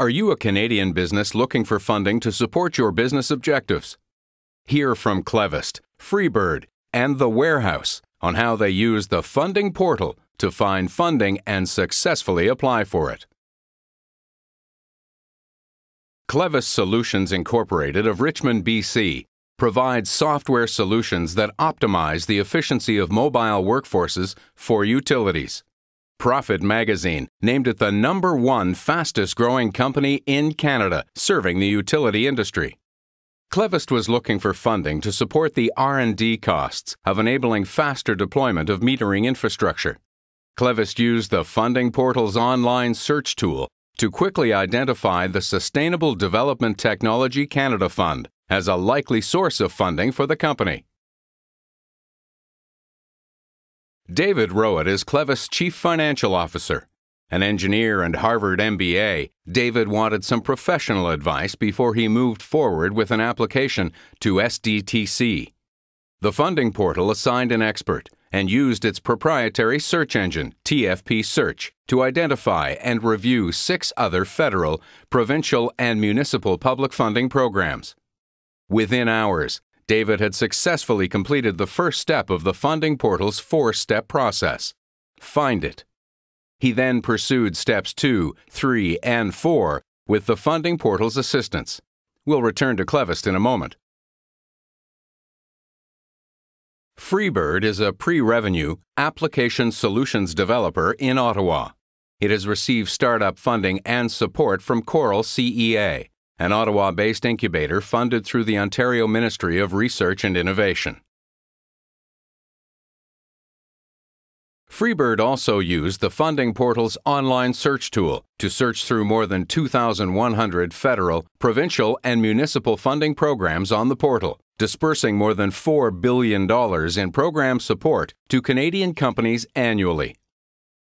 Are you a Canadian business looking for funding to support your business objectives? Hear from CLEVEST, FREEBIRD, and The Warehouse on how they use the funding portal to find funding and successfully apply for it. CLEVEST Solutions Incorporated of Richmond, BC, provides software solutions that optimize the efficiency of mobile workforces for utilities. Profit Magazine named it the #1 fastest-growing company in Canada serving the utility industry. CLEVEST was looking for funding to support the R&D costs of enabling faster deployment of metering infrastructure. CLEVEST used the funding portal's online search tool to quickly identify the Sustainable Development Technology Canada Fund as a likely source of funding for the company. David Rowett is CLEVEST's Chief Financial Officer. An engineer and Harvard MBA, David wanted some professional advice before he moved forward with an application to SDTC. The funding portal assigned an expert and used its proprietary search engine, TFP Search, to identify and review 6 other federal, provincial, and municipal public funding programs. Within hours, David had successfully completed the first step of the funding portal's 4-step process: find it. He then pursued steps 2, 3, and 4 with the funding portal's assistance. We'll return to CLEVEST in a moment. FREEBIRD is a pre-revenue application solutions developer in Ottawa. It has received startup funding and support from Coral CEA, an Ottawa-based incubator funded through the Ontario Ministry of Research and Innovation. FREEBIRD also used the funding portal's online search tool to search through more than 2,100 federal, provincial, and municipal funding programs on the portal, dispersing more than $4 billion in program support to Canadian companies annually.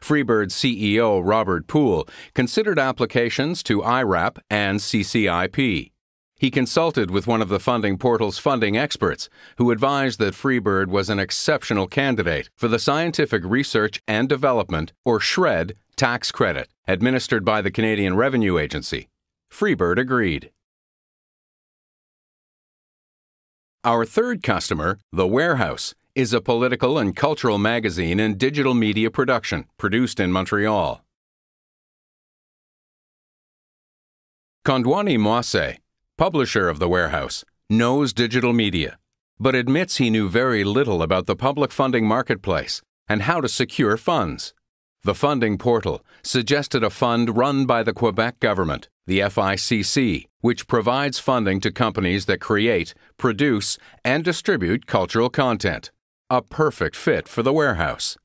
FREEBIRD CEO Robert Poole considered applications to IRAP and CCIP. He consulted with one of the funding portal's funding experts, who advised that FREEBIRD was an exceptional candidate for the Scientific Research and Development, or SR&ED, tax credit administered by the Canadian Revenue Agency. FREEBIRD agreed. Our third customer, The Warehouse, is a political and cultural magazine and digital media production produced in Montreal. Kondwani Mwase, publisher of The Warehouse, knows digital media, but admits he knew very little about the public funding marketplace and how to secure funds. The funding portal suggested a fund run by the Quebec government, the FICC, which provides funding to companies that create, produce, and distribute cultural content. A perfect fit for The Warehouse.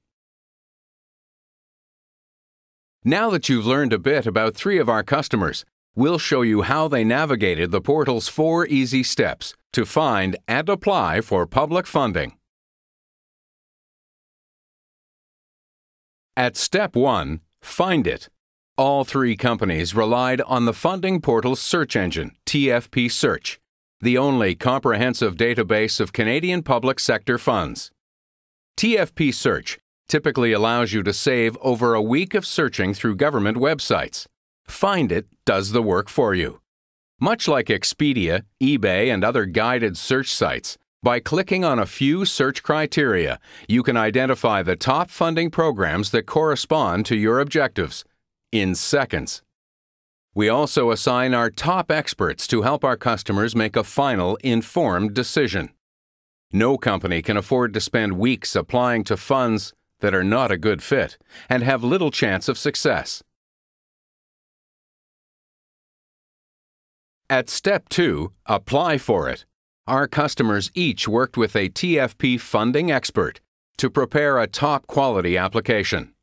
Now that you've learned a bit about 3 of our customers, we'll show you how they navigated the portal's 4 easy steps to find and apply for public funding. At Step 1, Find It, all 3 companies relied on the funding portal's search engine, TFP Search, the only comprehensive database of Canadian public sector funds. TFP Search typically allows you to save over a week of searching through government websites. Find It does the work for you. Much like Expedia, eBay, and other guided search sites, by clicking on a few search criteria, you can identify the top funding programs that correspond to your objectives in seconds. We also assign our top experts to help our customers make a final, informed decision. No company can afford to spend weeks applying to funds that are not a good fit and have little chance of success. At Step 2, Apply for it, our customers each worked with a TFP funding expert to prepare a top-quality application.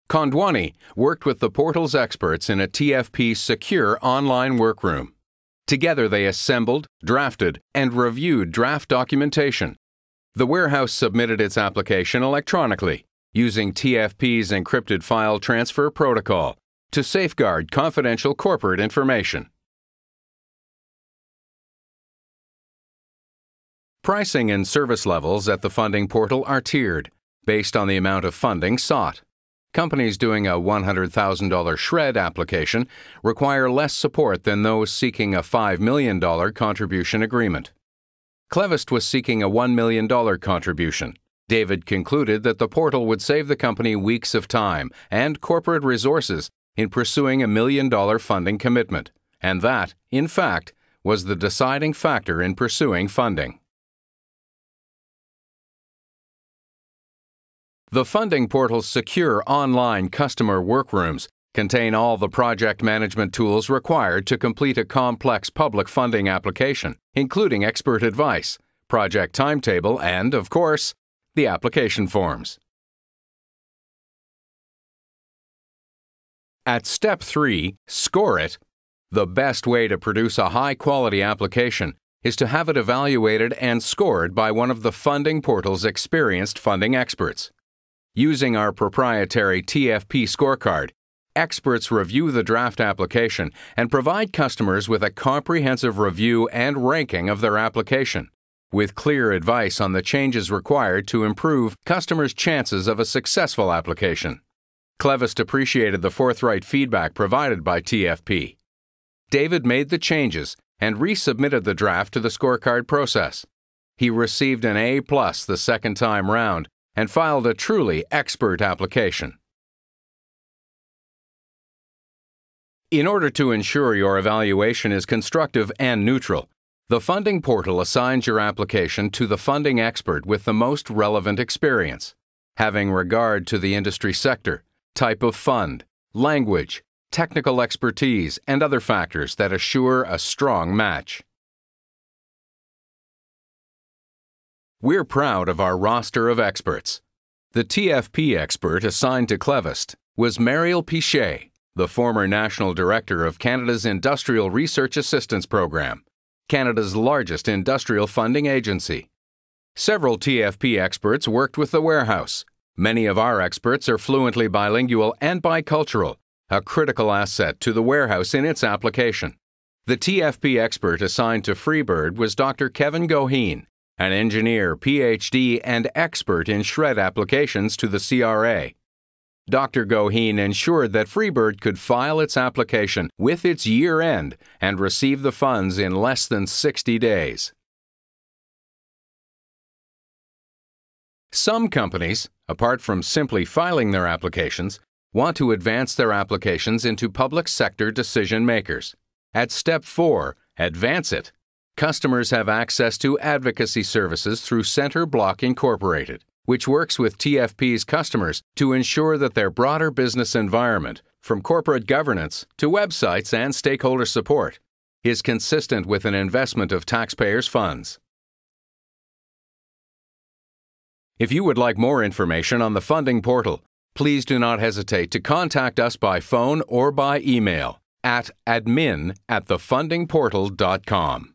Kondwani worked with the portal's experts in a TFP secure online workroom. Together they assembled, drafted, and reviewed draft documentation. The Warehouse submitted its application electronically, using TFP's encrypted file transfer protocol to safeguard confidential corporate information. Pricing and service levels at the funding portal are tiered, based on the amount of funding sought. Companies doing a $100,000 shred application require less support than those seeking a $5 million contribution agreement. CLEVEST was seeking a $1 million contribution. David concluded that the portal would save the company weeks of time and corporate resources in pursuing $1 million funding commitment, and that, in fact, was the deciding factor in pursuing funding. The funding portal's secure online customer workrooms contain all the project management tools required to complete a complex public funding application, including expert advice, project timetable, and, of course, the application forms. At Step 3, Score It, the best way to produce a high-quality application is to have it evaluated and scored by one of the funding portal's experienced funding experts. Using our proprietary TFP scorecard, experts review the draft application and provide customers with a comprehensive review and ranking of their application, with clear advice on the changes required to improve customers' chances of a successful application. CLEVEST appreciated the forthright feedback provided by TFP. David made the changes and resubmitted the draft to the scorecard process. He received an A+ the second time round and filed a truly expert application. In order to ensure your evaluation is constructive and neutral, the funding portal assigns your application to the funding expert with the most relevant experience, having regard to the industry sector, type of fund, language, technical expertise, and other factors that assure a strong match. We're proud of our roster of experts. The TFP expert assigned to CLEVEST was Mariel Pichet, the former National Director of Canada's Industrial Research Assistance Program, Canada's largest industrial funding agency. Several TFP experts worked with the warehouse. Many of our experts are fluently bilingual and bicultural, a critical asset to the warehouse in its application. The TFP expert assigned to FREEBIRD was Dr. Kevin Goheen, an engineer, PhD, and expert in shred applications to the CRA. Dr. Goheen ensured that FREEBIRD could file its application with its year-end and receive the funds in less than 60 days. Some companies, apart from simply filing their applications, want to advance their applications into public sector decision makers. At Step 4, Advance It, customers have access to advocacy services through Center Block Incorporated, which works with TFP's customers to ensure that their broader business environment, from corporate governance to websites and stakeholder support, is consistent with an investment of taxpayers' funds. If you would like more information on the funding portal, please do not hesitate to contact us by phone or by email at admin@thefundingportal.com.